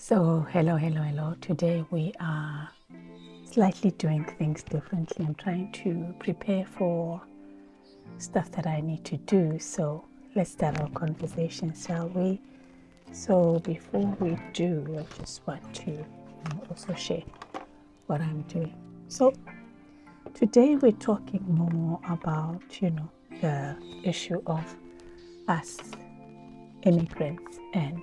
So, hello. Today we are slightly doing things differently. I'm trying to prepare for stuff that I need to do. So, let's start our conversation, shall we? So, before we do, I just want to also share what I'm doing. So, today we're talking more about, the issue of us immigrants and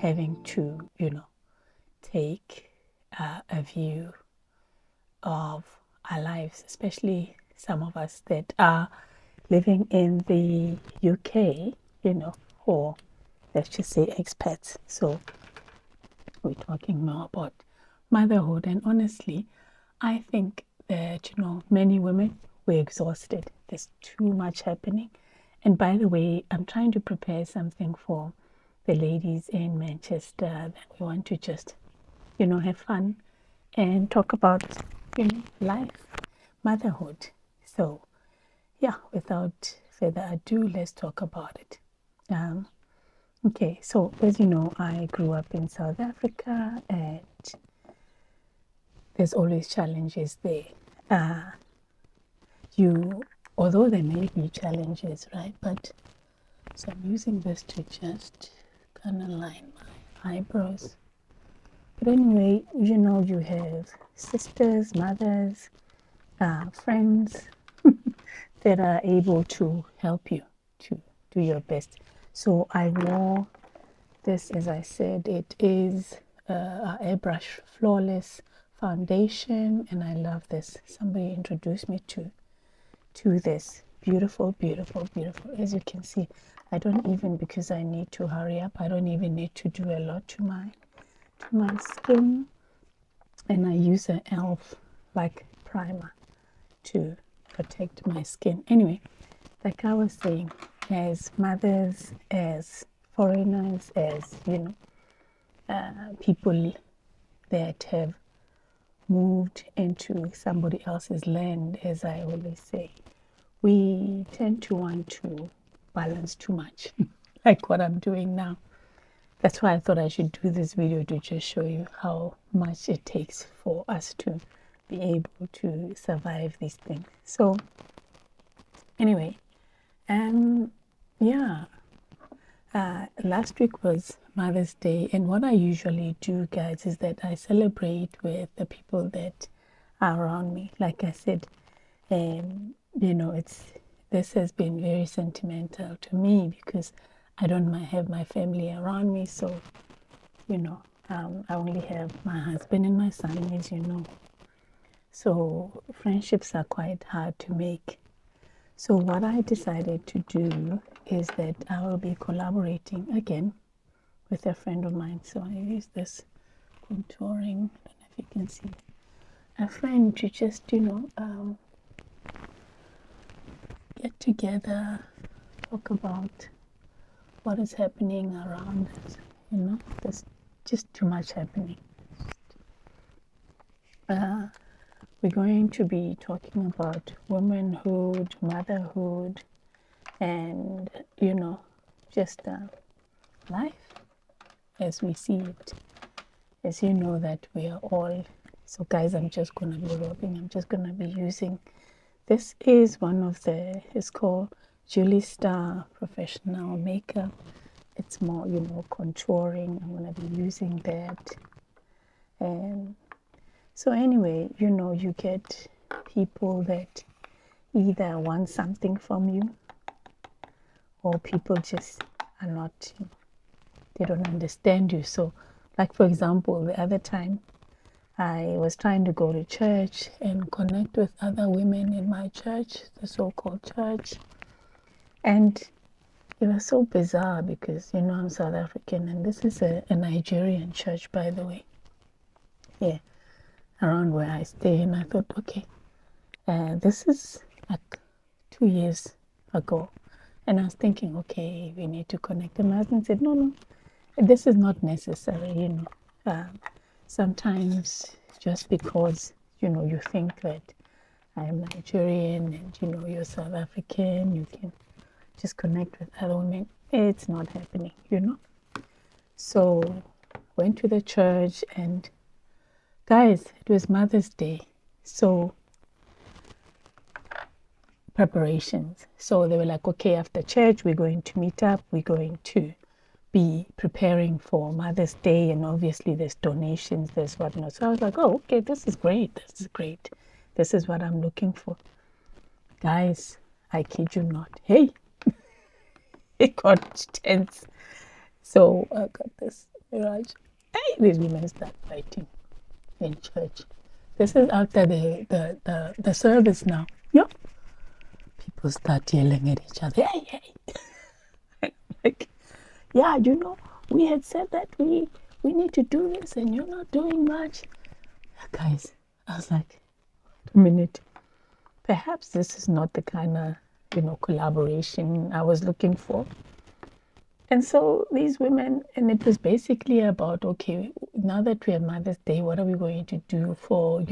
having to, take a view of our lives, especially some of us that are living in the UK, or let's just say expats. So we're talking more about motherhood. And honestly, I think that, many women, we're exhausted. There's too much happening. And by the way, I'm trying to prepare something for the ladies in Manchester that we want to just, have fun and talk about, life, motherhood. So, yeah, without further ado, let's talk about it. Okay, so as you know, I grew up in South Africa and there's always challenges there. Although there may be challenges, right? But so I'm using this to just kind of line my eyebrows. But anyway, you have sisters, mothers, friends that are able to help you to do your best. So I wore this, as I said, it is a airbrush flawless foundation, and I love this. Somebody introduced me to this beautiful. As you can see, I don't even, because I need to hurry up, I don't even need to do a lot to my skin, and I use an elf like primer to protect my skin. Anyway, like I was saying, as mothers, as foreigners, as people that have moved into somebody else's land, as I always say, we tend to want to balance too much, like what I'm doing now. That's why I thought I should do this video to just show you how much it takes for us to be able to survive these things. So anyway, yeah, last week was Mother's Day, and what I usually do, guys, is that I celebrate with the people that are around me. Like I said, this has been very sentimental to me because I don't have my family around me. So, I only have my husband and my son, as you know. So friendships are quite hard to make. So what I decided to do is that I will be collaborating again with a friend of mine. So I use this contouring, I don't know if you can see, a friend to just, get together, talk about what is happening around us. There's just too much happening. We're going to be talking about womanhood, motherhood, and, just life as we see it. As you know that we are all, so guys, I'm just going to be rubbing, I'm just going to be using, this is one of it's called Julie Star Professional Makeup. It's more, contouring. I'm going to be using that. And so anyway, you get people that either want something from you, or people just are not, they don't understand you. So, like for example, the other time I was trying to go to church and connect with other women in my church, the so-called church, and it was so bizarre because, I'm South African, and this is a Nigerian church, by the way, yeah, around where I stay. And I thought, okay, this is like 2 years ago. And I was thinking, okay, we need to connect. And my husband said, no, this is not necessary, sometimes just because, you think that I'm Nigerian and, you're South African, you can just connect with other women. It's not happening, So went to the church, and guys, it was Mother's Day. So preparations. So they were like, okay, after church, we're going to meet up. We're going to be preparing for Mother's Day. And obviously there's donations, there's whatnot. So I was like, oh, okay, this is great. This is great. This is what I'm looking for. Guys, I kid you not. Hey, it got tense. So I got this mirage. Hey, these women start fighting in church. This is after the service now. Yep. People start yelling at each other. Hey, hey. Like, yeah, we had said that we need to do this and you're not doing much. Guys, I was like, wait a minute. Perhaps this is not the kind of, collaboration I was looking for. And so these women, and it was basically about, okay, now that we have Mother's Day, what are we going to do for,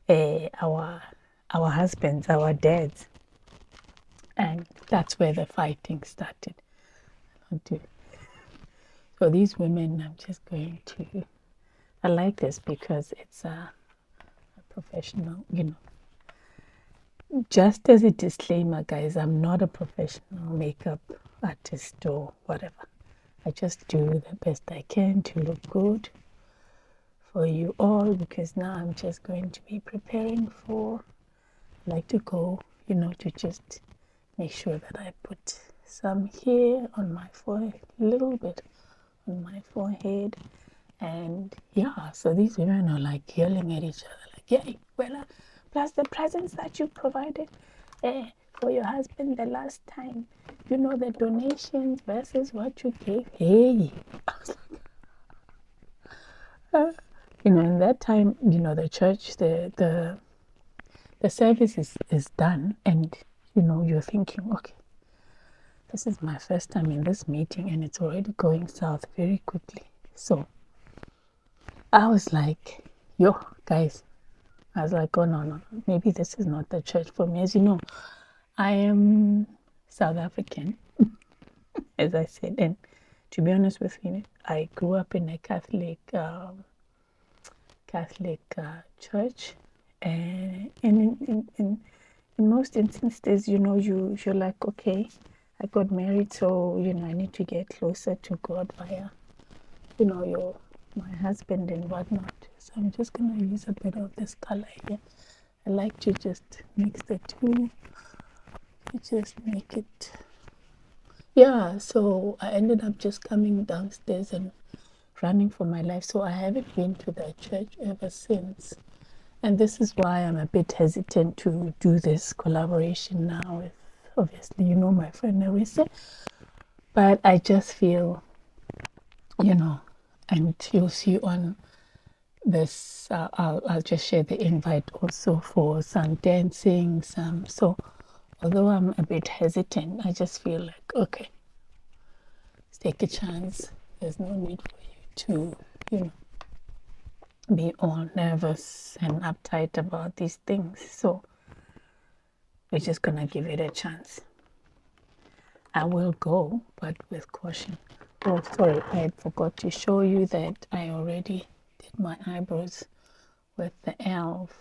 our husbands, our dads? And that's where the fighting started. So these women, I'm just going to, I like this because it's a professional, Just as a disclaimer, guys, I'm not a professional makeup artist or whatever. I just do the best I can to look good for you all, because now I'm just going to be preparing for, I like to go, to just make sure that I put some here on my forehead, a little bit on my forehead. And yeah, so these women are like yelling at each other, like, yay, well, plus the presents that you provided for your husband the last time, the donations versus what you gave. Hey, I was like, in that time, the church, the service is done, and you're thinking, okay, this is my first time in this meeting, and it's already going south very quickly. So I was like, yo, guys, I was like, oh, no, maybe this is not the church for me. As you know, I am South African, as I said, and to be honest with you, I grew up in a Catholic church, and in most instances, you're like, okay, I got married, so I need to get closer to God via, my husband and whatnot. So I'm just gonna use a bit of this color here. I like to just mix the two. Just make it. Yeah, so I ended up just coming downstairs and running for my life. So I haven't been to that church ever since. And this is why I'm a bit hesitant to do this collaboration now with, obviously, my friend Narissa. But I just feel, and you'll see on this, I'll just share the invite also for some dancing, so although I'm a bit hesitant, I just feel like, okay, let's take a chance. There's no need for you to, be all nervous and uptight about these things. So we're just gonna give it a chance. I will go, but with caution. Oh, sorry, I had forgot to show you that I already did my eyebrows with the e.l.f.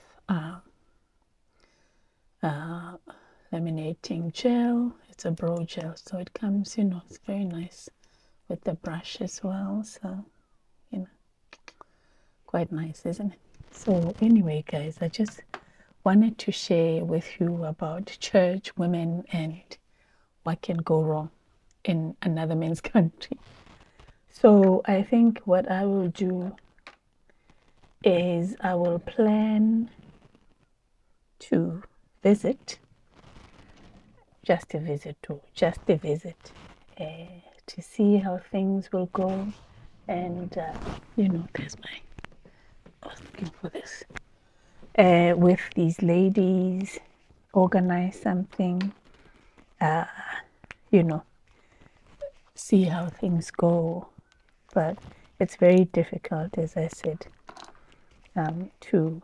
Laminating gel. It's a brow gel, so it comes, it's very nice with the brush as well. So, quite nice, isn't it? So anyway, guys, I just wanted to share with you about church, women, and what can go wrong in another man's country. So I think what I will do is I will plan to visit, just a visit, to see how things will go. And, there's I was looking for this. With these ladies, organize something, see how things go. But it's very difficult, as I said, to,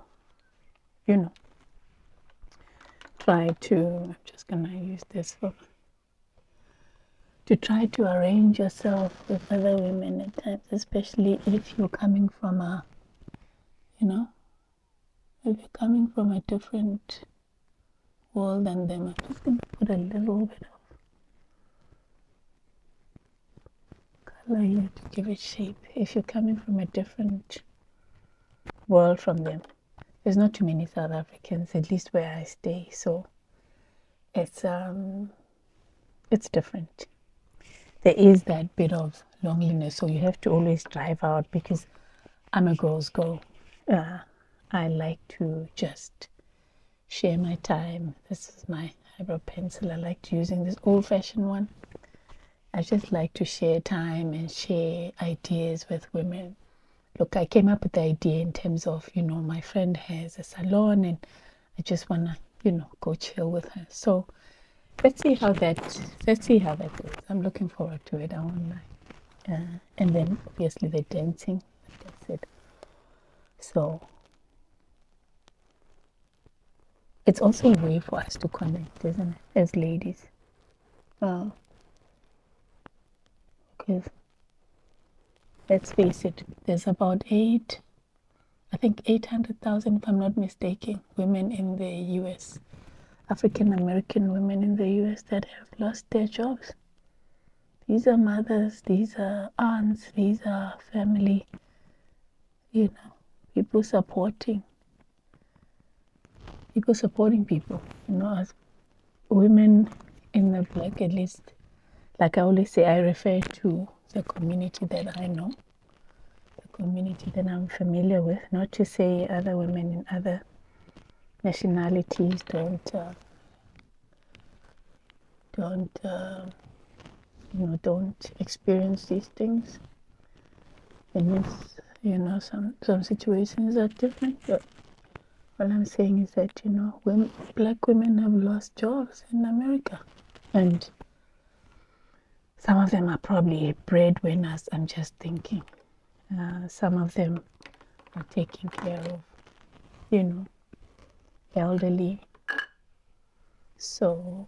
try to, I'm just going to use this for, to try to arrange yourself with other women at times, especially if you're coming from a, you know, if you're coming from a different world than them. I'm just going to put a little bit of color here to give it shape. If you're coming from a different world from them, there's not too many South Africans, at least where I stay, so it's different. There is that bit of loneliness, so you have to always drive out, because I'm a girl's girl. I like to just share my time. This is my eyebrow pencil. I like using this old-fashioned one. I just like to share time and share ideas with women. Look, I came up with the idea in terms of, my friend has a salon and I just want to, go chill with her. So let's see how that goes. I'm looking forward to it. I won't lie. And then obviously the dancing, like I said. So it's also a way for us to connect, isn't it, as ladies? Because let's face it, there's about 800,000, if I'm not mistaken, women in the US, African American women in the US that have lost their jobs. These are mothers, these are aunts, these are family, people supporting people, as women in the Black, at least, like I always say, I refer to the community that I know, the community that I'm familiar with, not to say other women in other nationalities don't experience these things. And it's, some situations are different, but what I'm saying is that, Black women have lost jobs in America. And some of them are probably breadwinners, I'm just thinking. Some of them are taking care of, elderly. So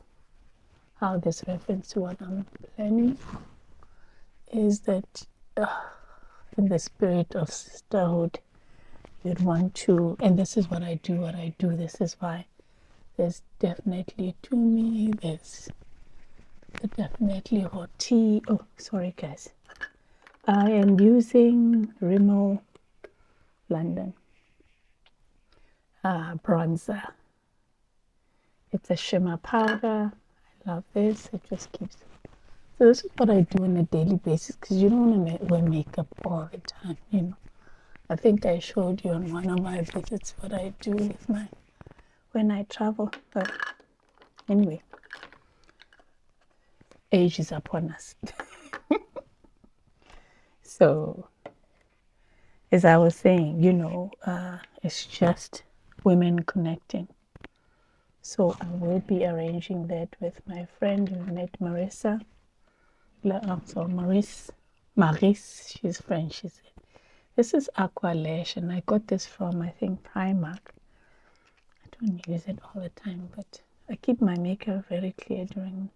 how this reference to what I'm planning is that in the spirit of sisterhood, you'd want to, and this is what I do, this is why there's Definitely Tumi, there's Definitely Hot Tea. Oh, sorry guys. I am using Rimmel London bronzer. It's a shimmer powder. I love this. It just keeps. So this is what I do on a daily basis, because you don't want to wear makeup all the time, I think I showed you on one of my visits what I do with when I travel. But anyway, age is upon us. So as I was saying, it's just women connecting. So I will be arranging that with my friend. You met Marissa. So Maris, she's French. She said, this is Aqua Lash, and I got this from, I think, Primark. I don't use it all the time, but I keep my makeup very clear during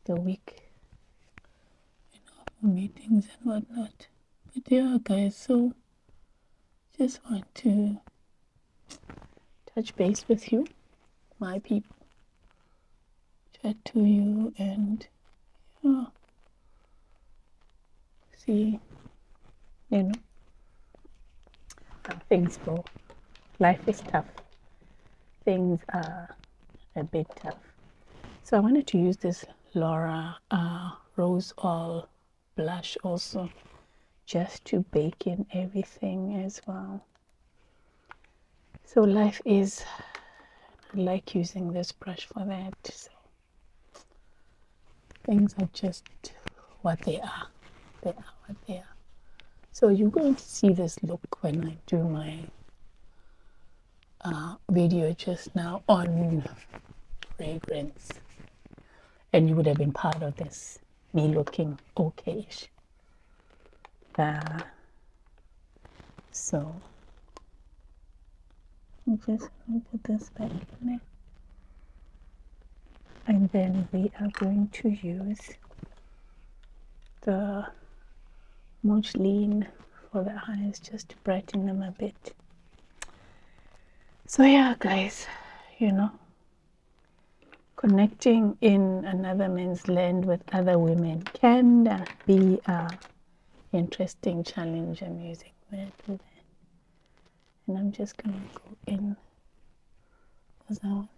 the week, for meetings and whatnot. But yeah, guys, so just want to touch base with you, my people, chat to you, and see, how things go. Life is tough. Things are a bit tough. So I wanted to use this Laura Rose Oil blush also, just to bake in everything as well. So life is, I like using this brush for that. So things are just what they are. They are what they are. So you're going to see this look when I do my video just now on fragrance. And you would have been part of this, me looking okay-ish. So I'm just going to put this back in there. And then we are going to use the Much Lean for the eyes, just to brighten them a bit. So yeah, guys, connecting in another man's land with other women can be a interesting challenge. I'm using that with it. And I'm just gonna go in because I want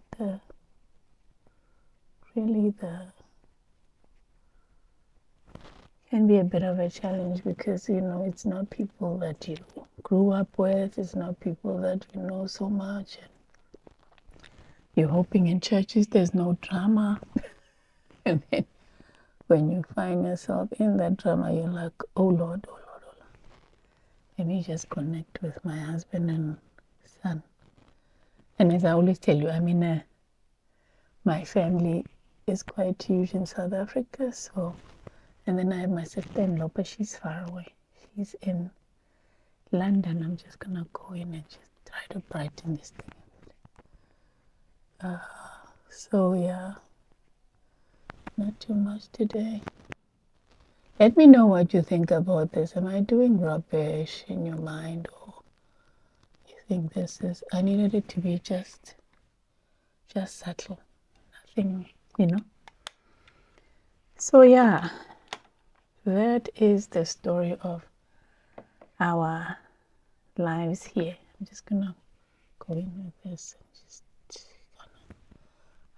can be a bit of a challenge because it's not people that you grew up with, it's not people that you know so much, and you're hoping in churches there's no drama. And then when you find yourself in that drama, you're like, oh Lord, oh Lord, oh Lord, let me just connect with my husband and son. And as I always tell you, my family is quite huge in South Africa, so, and then I have my sister-in-law, but she's far away. She's in London. I'm just gonna go in and just try to brighten this thing. So yeah, not too much today. Let me know what you think about this. Am I doing rubbish in your mind, or you think this is, I needed it to be just subtle, nothing, So yeah, that is the story of our lives here. I'm just gonna go in with this and just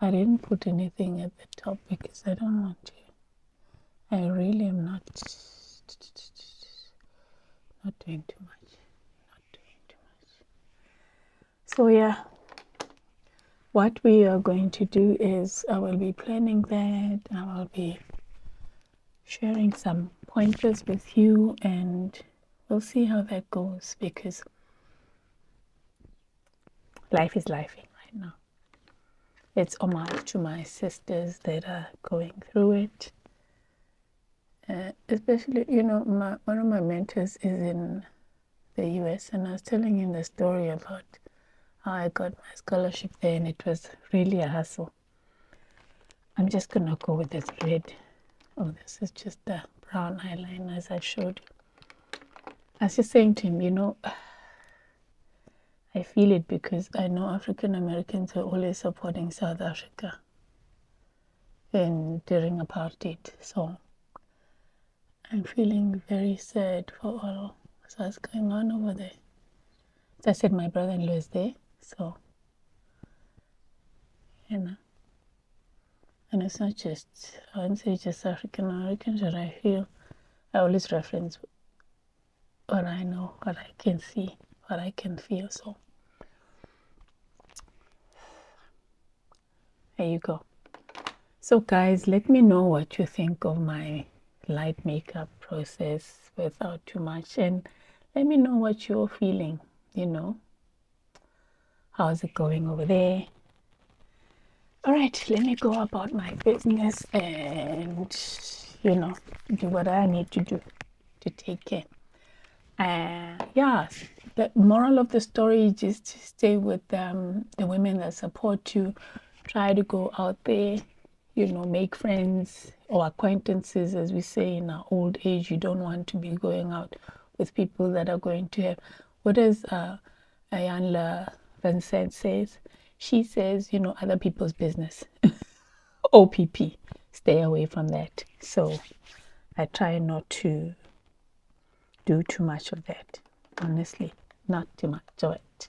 I didn't put anything at the top because I don't want to. I really am not doing too much. So yeah, what we are going to do is I will be planning that. I will be sharing some pointers with you, and we'll see how that goes, because life is life right now. It's homage to my sisters that are going through it. Especially, one of my mentors is in the US, and I was telling him the story about how I got my scholarship there, and it was really a hassle. I'm just gonna go with this red. Oh, this is just the brown eyeliner, as I showed you. I was just saying to him, I feel it because I know African Americans were always supporting South Africa during apartheid. So I'm feeling very sad for all that's going on over there. As I said, my brother-in-law is there, so and it's not just, I wouldn't say just African Americans, but I feel I always reference what I know, what I can see, what I can feel. So there you go. So guys, let me know what you think of my light makeup process without too much, and let me know what you're feeling. How's it going over there? All right, let me go about my business and do what I need to do to take care. Yeah, the moral of the story is just stay with the women that support you. Try to go out there, make friends or acquaintances, as we say in our old age. You don't want to be going out with people that are going to have, what does Ayanla Vincent says? She says, other people's business. OPP, stay away from that. So I try not to do too much of that. Honestly, not too much of it.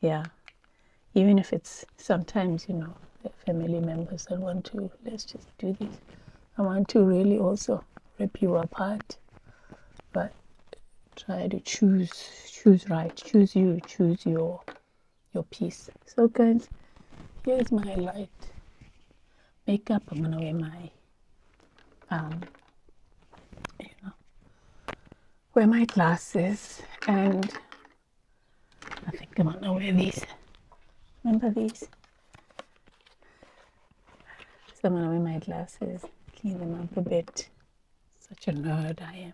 Yeah, even if it's sometimes, the family members that want to, let's just do this. I want to really also rip you apart, but try to choose right, choose you, choose your piece. So guys, here's my light makeup. I'm gonna wear my wear my glasses, and I think I'm gonna wear these. Remember these? So I'm gonna wear my glasses, clean them up a bit. Such a nerd I am.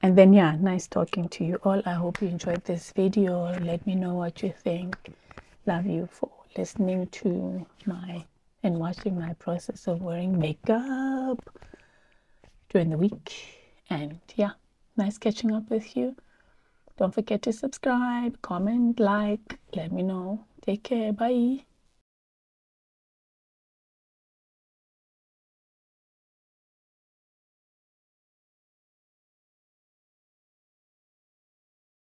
And then yeah, nice talking to you all. I hope you enjoyed this video. Let me know what you think. Love you for listening to and watching my process of wearing makeup. during the week. And yeah, nice catching up with you. Don't forget to subscribe, comment, like, let me know. Take care. Bye.